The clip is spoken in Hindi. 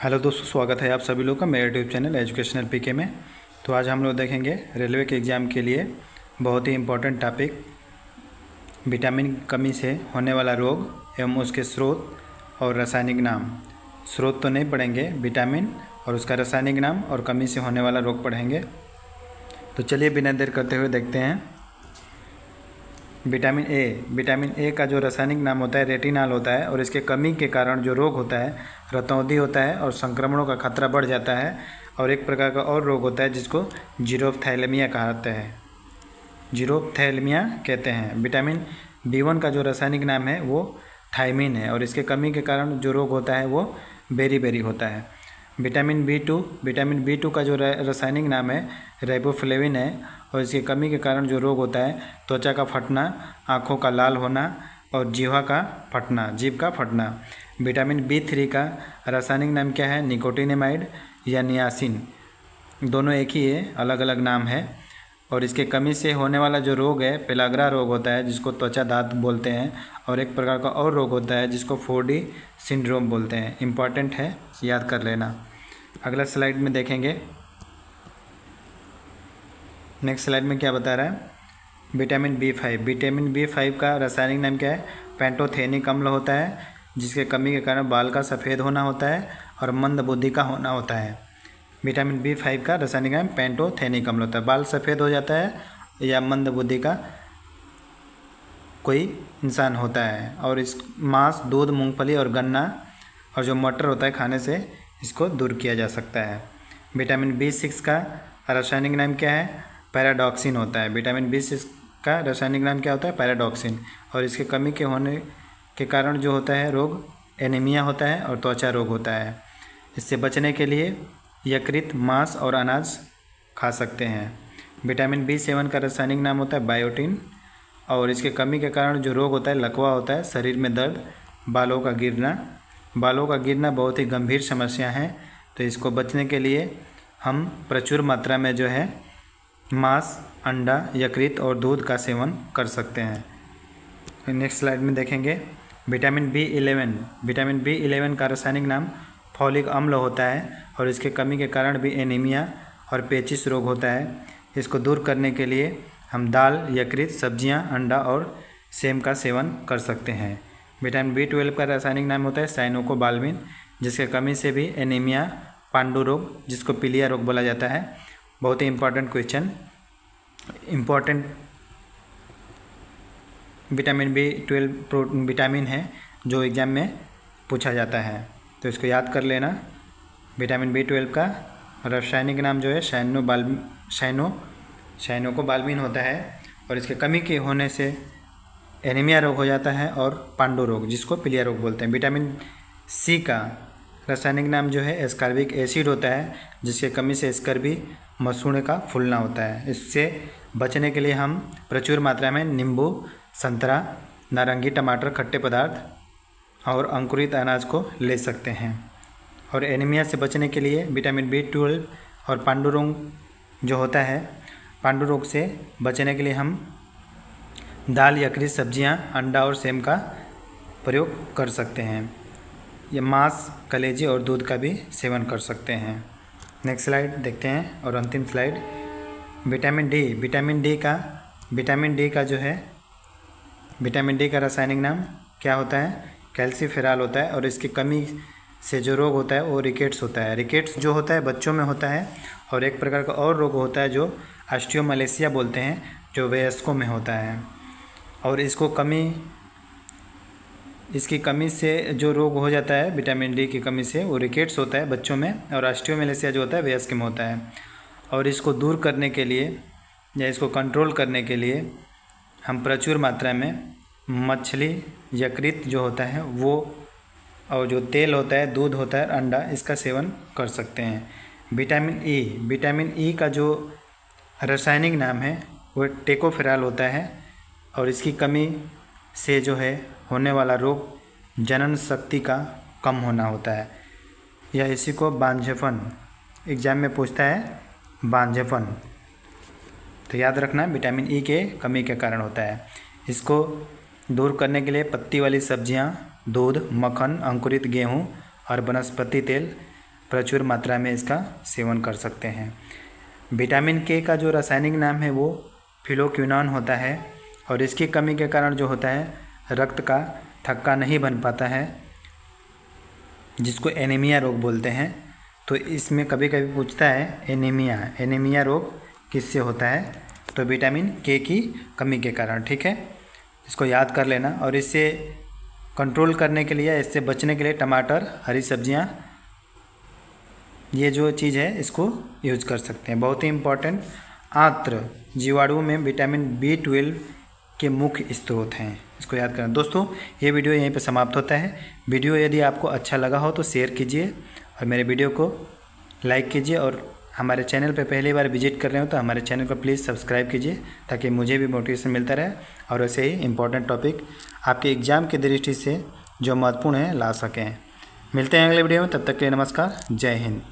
हेलो दोस्तों, स्वागत है आप सभी लोग का मेरे यूट्यूब चैनल एजुकेशनल पीके में। तो आज हम लोग देखेंगे रेलवे के एग्ज़ाम के लिए बहुत ही इम्पोर्टेंट टॉपिक, विटामिन कमी से होने वाला रोग एवं उसके स्रोत और रासायनिक नाम। स्रोत तो नहीं पढ़ेंगे, विटामिन और उसका रासायनिक नाम और कमी से होने वाला रोग पढ़ेंगे। तो चलिए बिना देर करते हुए देखते हैं। विटामिन ए का जो रासायनिक नाम होता है रेटिनॉल होता है, और इसके कमी के कारण जो रोग होता है रतौंधी होता है और संक्रमणों का खतरा बढ़ जाता है। और एक प्रकार का और रोग होता है जिसको जीरोफ्थैलेमिया कहते हैं, जीरोफ्थैलेमिया कहते हैं। विटामिन B1 का जो रासायनिक नाम है वो थायमिन है, और इसके कमी के कारण जो रोग होता है वो बेरी होता है। विटामिन बी टू का जो रासायनिक नाम है राइबोफ्लेविन है, और इसकी कमी के कारण जो रोग होता है त्वचा का फटना, आँखों का लाल होना और जीभ का फटना। विटामिन B3 का रासायनिक नाम क्या है? निकोटिनेमाइड या नियासिन। दोनों एक ही है, अलग अलग नाम है। और इसके कमी से होने वाला जो रोग है पेलाग्रा रोग होता है, जिसको त्वचा दाद बोलते हैं। और एक प्रकार का और रोग होता है जिसको 4D सिंड्रोम बोलते हैं। इम्पॉर्टेंट है, याद कर लेना। अगला स्लाइड में देखेंगे। नेक्स्ट स्लाइड में क्या बता रहा है? विटामिन B5 का रासायनिक नाम क्या है? पैंटोथेनिक अम्ल होता है, जिसके कमी के कारण बाल का सफ़ेद होना होता है और मंद बुद्धि का होना होता है। विटामिन B5 का रासायनिक नाम पैंटोथेनिक अम्ल होता है। बाल सफ़ेद हो जाता है या मंद बुद्धि का कोई इंसान होता है। और इस मांस, दूध, मूंगफली और गन्ना और जो मटर होता है खाने से इसको दूर किया जा सकता है। विटामिन B6 का रासायनिक नाम क्या है? पैराडॉक्सिन होता है। विटामिन B6 का रासायनिक नाम क्या होता है? पैराडॉक्सिन। और इसके कमी के होने के कारण जो होता है रोग एनीमिया होता है और त्वचा रोग होता है। इससे बचने के लिए यकृत, मांस और अनाज खा सकते हैं। विटामिन B7 का रासायनिक नाम होता है बायोटिन, और इसके कमी के कारण जो रोग होता है लकवा होता है, शरीर में दर्द, बालों का गिरना बहुत ही गंभीर समस्या है। तो इसको बचने के लिए हम प्रचुर मात्रा में जो है मांस, अंडा, यकृत और दूध का सेवन कर सकते हैं। नेक्स्ट स्लाइड में देखेंगे। विटामिन B11 का रासायनिक नाम फॉलिक अम्ल होता है, और इसके कमी के कारण भी एनीमिया और पेचिश रोग होता है। इसको दूर करने के लिए हम दाल, यकृत, सब्जियां, अंडा और सेम का सेवन कर सकते हैं। विटामिन B12 का रासायनिक नाम होता है साइनोकोबाल्मिन, जिसके कमी से भी एनीमिया, पांडु रोग, जिसको पीलिया रोग बोला जाता है। बहुत ही important question, vitamin B12 vitamin है जो एग्ज़ाम में पूछा जाता है, तो इसको याद कर लेना। विटामिन B12 का रासायनिक नाम जो है साइनोकोबाल्मिन होता है, और इसके कमी के होने से एनीमिया रोग हो जाता है और पांडु रोग, जिसको पीलिया रोग बोलते हैं। विटामिन C का रासायनिक नाम जो है एस्कॉर्बिक एसिड होता है, जिसके कमी से स्कर्वी, मसूड़े का फूलना होता है। इससे बचने के लिए हम प्रचुर मात्रा में नींबू, संतरा, नारंगी, टमाटर, खट्टे पदार्थ और अंकुरित अनाज को ले सकते हैं। और एनीमिया से बचने के लिए विटामिन B12 और पांडु रोग जो होता है, पांडु रोग से बचने के लिए हम दाल, यकृत, सब्जियां, अंडा और सेम का प्रयोग कर सकते हैं। ये मांस, कलेजे और दूध का भी सेवन कर सकते हैं। नेक्स्ट स्लाइड देखते हैं, और अंतिम स्लाइड विटामिन डी का रासायनिक नाम क्या होता है? कैल्सीफेरॉल होता है, और इसकी कमी से जो रोग होता है वो रिकेट्स होता है। रिकेट्स जो होता है बच्चों में होता है, और एक प्रकार का और रोग होता है जो ऑस्टियोमलेशिया बोलते हैं, जो वयस्कों में होता है। और इसकी कमी से जो रोग हो जाता है विटामिन डी की कमी से, वो रिकेट्स होता है बच्चों में, और ऑस्टियोमलेशिया जो होता है वयस्क में होता है। और इसको दूर करने के लिए या इसको कंट्रोल करने के लिए हम प्रचुर मात्रा में मछली, यकृत जो होता है वो, और जो तेल होता है, दूध होता है, अंडा, इसका सेवन कर सकते हैं। विटामिन ई का जो रासायनिक नाम है वो टेकोफेरॉल होता है, और इसकी कमी से जो है होने वाला रोग जनन शक्ति का कम होना होता है, या इसी को बांझपन, एग्जाम में पूछता है बांझपन। तो याद रखना विटामिन ई के कमी के कारण होता है। इसको दूर करने के लिए पत्ती वाली सब्जियां, दूध, मक्खन, अंकुरित गेहूं और वनस्पति तेल प्रचुर मात्रा में इसका सेवन कर सकते हैं। विटामिन के का जो रासायनिक नाम है वो फिलोक्विनोन होता है और इसकी कमी के कारण जो होता है रक्त का थक्का नहीं बन पाता है, जिसको एनीमिया रोग बोलते हैं। तो इसमें कभी कभी पूछता है एनीमिया रोग किससे होता है, तो विटामिन के की कमी के कारण। ठीक है, इसको याद कर लेना। और इससे कंट्रोल करने के लिए, इससे बचने के लिए टमाटर, हरी सब्जियां, ये जो चीज़ है इसको यूज कर सकते हैं। बहुत ही इम्पोर्टेंट, आंत्र जीवाणु में विटामिन B12 के मुख्य स्रोत हैं, इसको याद करना। दोस्तों ये वीडियो यहीं पर समाप्त होता है। वीडियो यदि आपको अच्छा लगा हो तो शेयर कीजिए और मेरे वीडियो को लाइक कीजिए, और हमारे चैनल पर पहली बार विजिट कर रहे हो तो हमारे चैनल को प्लीज़ सब्सक्राइब कीजिए ताकि मुझे भी मोटिवेशन मिलता रहे और ऐसे ही इम्पोर्टेंट टॉपिक आपके एग्ज़ाम की दृष्टि से जो महत्वपूर्ण है ला सकें। मिलते हैं अगले वीडियो में, तब तक के लिए नमस्कार, जय हिंद।